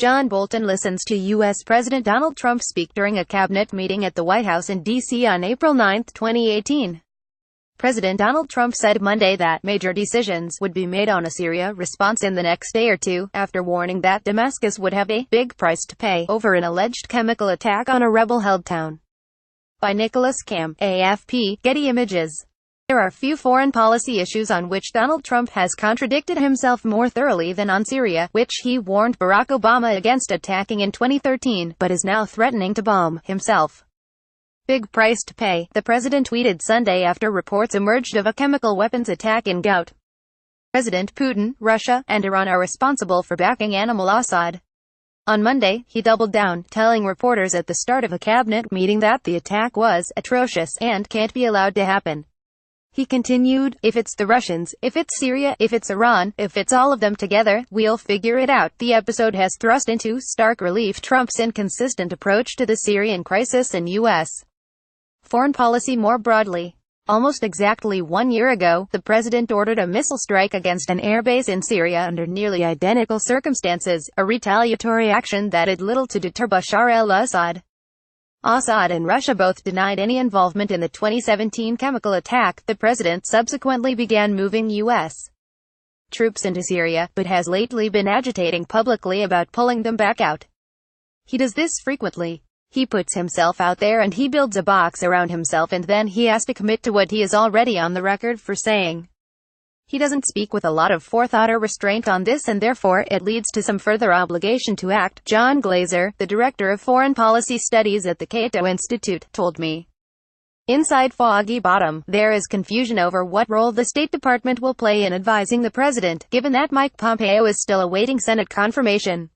John Bolton listens to U.S. President Donald Trump speak during a cabinet meeting at the White House in D.C. on April 9, 2018. President Donald Trump said Monday that major decisions would be made on a Syria response in the next day or two, after warning that Damascus would have a big price to pay over an alleged chemical attack on a rebel-held town. By Nicholas Cam, AFP, Getty Images. There are few foreign policy issues on which Donald Trump has contradicted himself more thoroughly than on Syria, which he warned Barack Obama against attacking in 2013, but is now threatening to bomb himself. Big price to pay, the president tweeted Sunday after reports emerged of a chemical weapons attack in Ghouta. President Putin, Russia, and Iran are responsible for backing al-Assad. On Monday, he doubled down, telling reporters at the start of a cabinet meeting that the attack was atrocious and can't be allowed to happen. He continued, "If it's the Russians, if it's Syria, if it's Iran, if it's all of them together, we'll figure it out." The episode has thrust into stark relief Trump's inconsistent approach to the Syrian crisis and U.S. foreign policy more broadly. Almost exactly 1 year ago, the president ordered a missile strike against an airbase in Syria under nearly identical circumstances, a retaliatory action that did little to deter Bashar al-Assad. Assad and Russia both denied any involvement in the 2017 chemical attack. The president subsequently began moving U.S. troops into Syria, but has lately been agitating publicly about pulling them back out. He does this frequently. He puts himself out there and he builds a box around himself, and then he has to commit to what he is already on the record for saying. He doesn't speak with a lot of forethought or restraint on this, and therefore it leads to some further obligation to act. John Glazer, the director of foreign policy studies at the Cato Institute, told me. Inside Foggy Bottom, there is confusion over what role the State Department will play in advising the president, given that Mike Pompeo is still awaiting Senate confirmation.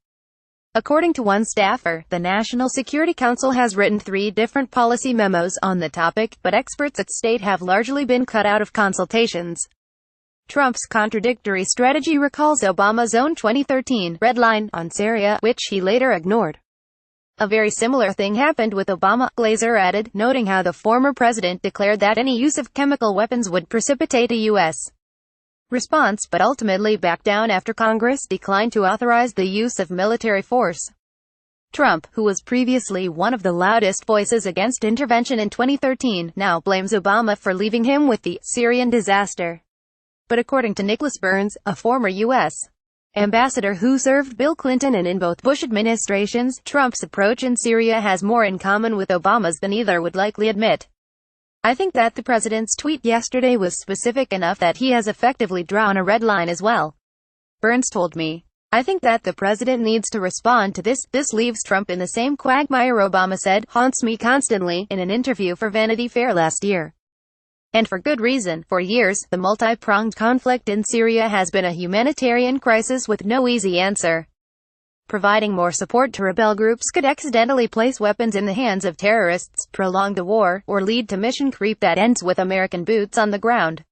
According to one staffer, the National Security Council has written 3 different policy memos on the topic, but experts at state have largely been cut out of consultations. Trump's contradictory strategy recalls Obama's own 2013 red line on Syria, which he later ignored. A very similar thing happened with Obama, Glazer added, noting how the former president declared that any use of chemical weapons would precipitate a U.S. response, but ultimately backed down after Congress declined to authorize the use of military force. Trump, who was previously one of the loudest voices against intervention in 2013, now blames Obama for leaving him with the Syrian disaster. But according to Nicholas Burns, a former U.S. ambassador who served Bill Clinton and in both Bush administrations, Trump's approach in Syria has more in common with Obama's than either would likely admit. "I think that the president's tweet yesterday was specific enough that he has effectively drawn a red line as well," Burns told me. "I think that the president needs to respond to this. This leaves Trump in the same quagmire Obama said haunts me constantly," in an interview for Vanity Fair last year. And for good reason. For years, the multi-pronged conflict in Syria has been a humanitarian crisis with no easy answer. Providing more support to rebel groups could accidentally place weapons in the hands of terrorists, prolong the war, or lead to mission creep that ends with American boots on the ground.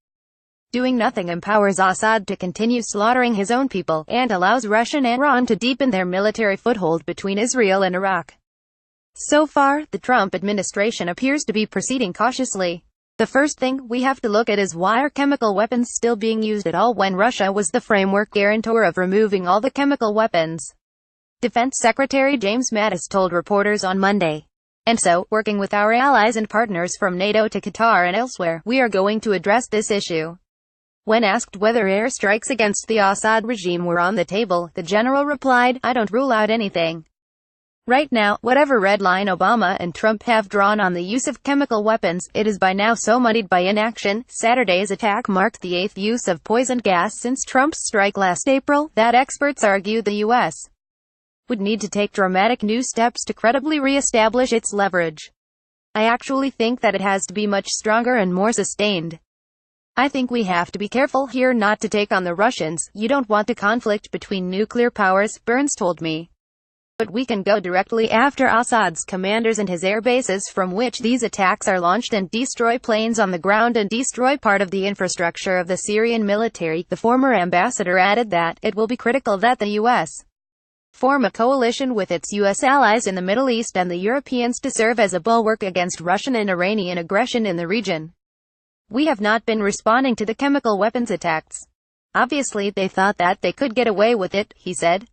Doing nothing empowers Assad to continue slaughtering his own people, and allows Russia and Iran to deepen their military foothold between Israel and Iraq. So far, the Trump administration appears to be proceeding cautiously. The first thing we have to look at is why are chemical weapons still being used at all when Russia was the framework guarantor of removing all the chemical weapons? Defense Secretary James Mattis told reporters on Monday. And so, working with our allies and partners from NATO to Qatar and elsewhere, we are going to address this issue. When asked whether airstrikes against the Assad regime were on the table, the general replied, "I don't rule out anything. Right now, whatever red line Obama and Trump have drawn on the use of chemical weapons, it is by now so muddied by inaction." Saturday's attack marked the 8th use of poison gas since Trump's strike last April, that experts argue the U.S. would need to take dramatic new steps to credibly re-establish its leverage. "I actually think that it has to be much stronger and more sustained. I think we have to be careful here not to take on the Russians. You don't want a conflict between nuclear powers," Burns told me. "But we can go directly after Assad's commanders and his air bases from which these attacks are launched and destroy planes on the ground and destroy part of the infrastructure of the Syrian military." The former ambassador added that it will be critical that the U.S. form a coalition with its U.S. allies in the Middle East and the Europeans to serve as a bulwark against Russian and Iranian aggression in the region. "We have not been responding to the chemical weapons attacks. Obviously they thought that they could get away with it," he said.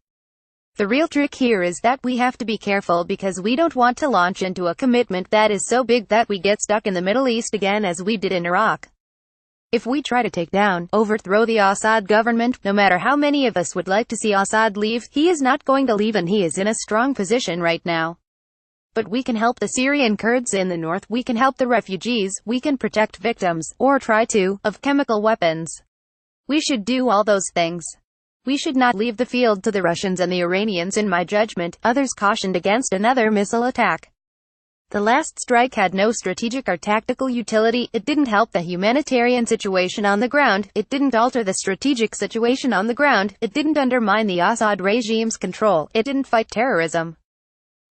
The real trick here is that we have to be careful because we don't want to launch into a commitment that is so big that we get stuck in the Middle East again as we did in Iraq. If we try to take down, overthrow the Assad government, no matter how many of us would like to see Assad leave, he is not going to leave and he is in a strong position right now. But we can help the Syrian Kurds in the north, we can help the refugees, we can protect victims, or try to, of chemical weapons. We should do all those things. We should not leave the field to the Russians and the Iranians in my judgment. Others cautioned against another missile attack. The last strike had no strategic or tactical utility, it didn't help the humanitarian situation on the ground, it didn't alter the strategic situation on the ground, it didn't undermine the Assad regime's control, it didn't fight terrorism.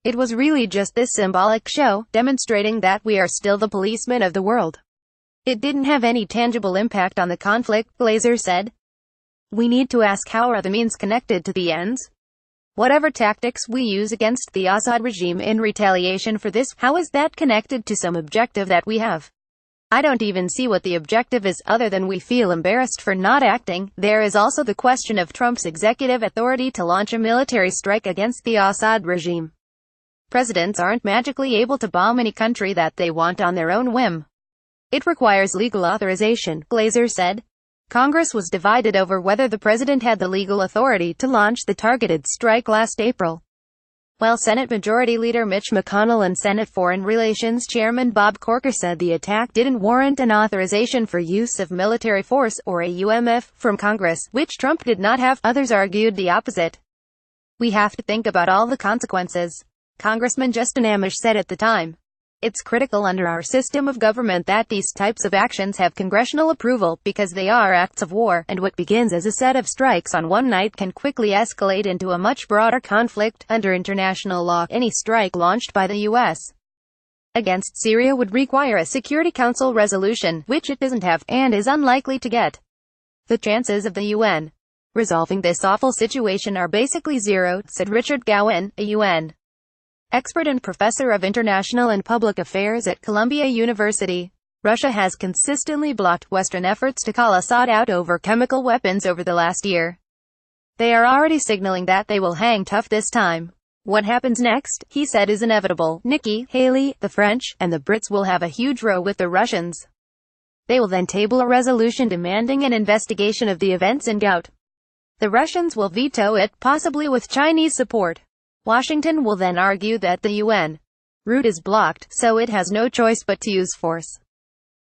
It was really just this symbolic show, demonstrating that we are still the policemen of the world. It didn't have any tangible impact on the conflict, Glazer said. We need to ask, how are the means connected to the ends? Whatever tactics we use against the Assad regime in retaliation for this, how is that connected to some objective that we have? I don't even see what the objective is, other than we feel embarrassed for not acting. There is also the question of Trump's executive authority to launch a military strike against the Assad regime. Presidents aren't magically able to bomb any country that they want on their own whim. It requires legal authorization, Glazer said. Congress was divided over whether the president had the legal authority to launch the targeted strike last April. While Senate Majority Leader Mitch McConnell and Senate Foreign Relations Chairman Bob Corker said the attack didn't warrant an authorization for use of military force, or a UMF, from Congress, which Trump did not have, others argued the opposite. We have to think about all the consequences, Congressman Justin Amash said at the time. It's critical under our system of government that these types of actions have congressional approval, because they are acts of war, and what begins as a set of strikes on one night can quickly escalate into a much broader conflict. Under international law, any strike launched by the U.S. against Syria would require a Security Council resolution, which it doesn't have, and is unlikely to get. The chances of the UN resolving this awful situation are basically zero, said Richard Gowan, a UN expert and professor of international and public affairs at Columbia University. Russia has consistently blocked Western efforts to call Assad out over chemical weapons over the last year. They are already signaling that they will hang tough this time. What happens next, he said, is inevitable. Nikki Haley, the French, and the Brits will have a huge row with the Russians. They will then table a resolution demanding an investigation of the events in Gout. The Russians will veto it, possibly with Chinese support. Washington will then argue that the UN route is blocked, so it has no choice but to use force.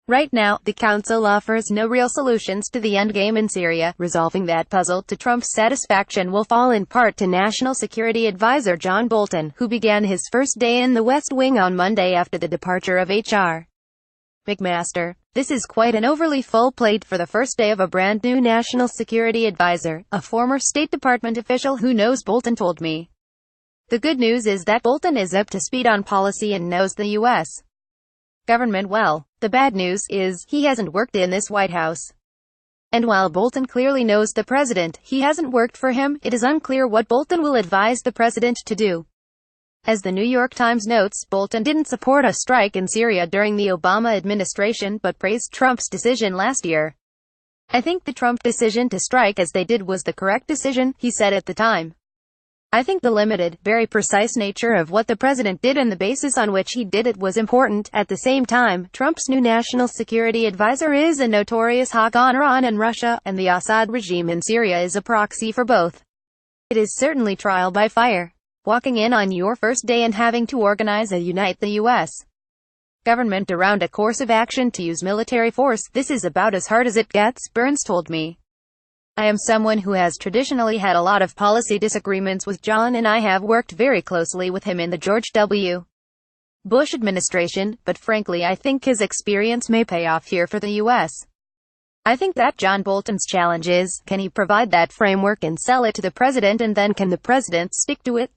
Right now, the Council offers no real solutions to the endgame in Syria. Resolving that puzzle to Trump's satisfaction will fall in part to National Security Advisor John Bolton, who began his first day in the West Wing on Monday after the departure of H.R. McMaster. This is quite an overly full plate for the first day of a brand new National Security Advisor, a former State Department official who knows Bolton told me. The good news is that Bolton is up to speed on policy and knows the U.S. government well. The bad news is, he hasn't worked in this White House. And while Bolton clearly knows the president, he hasn't worked for him. It is unclear what Bolton will advise the president to do. As the New York Times notes, Bolton didn't support a strike in Syria during the Obama administration, but praised Trump's decision last year. I think the Trump decision to strike as they did was the correct decision, he said at the time. I think the limited, very precise nature of what the president did and the basis on which he did it was important. At the same time, Trump's new national security advisor is a notorious hawk on Iran and Russia, and the Assad regime in Syria is a proxy for both. It is certainly trial by fire. Walking in on your first day and having to organize a unite the U.S. government around a course of action to use military force, this is about as hard as it gets, Burns told me. I am someone who has traditionally had a lot of policy disagreements with John, and I have worked very closely with him in the George W. Bush administration, but frankly I think his experience may pay off here for the U.S. I think that John Bolton's challenge is, can he provide that framework and sell it to the president, and then can the president stick to it?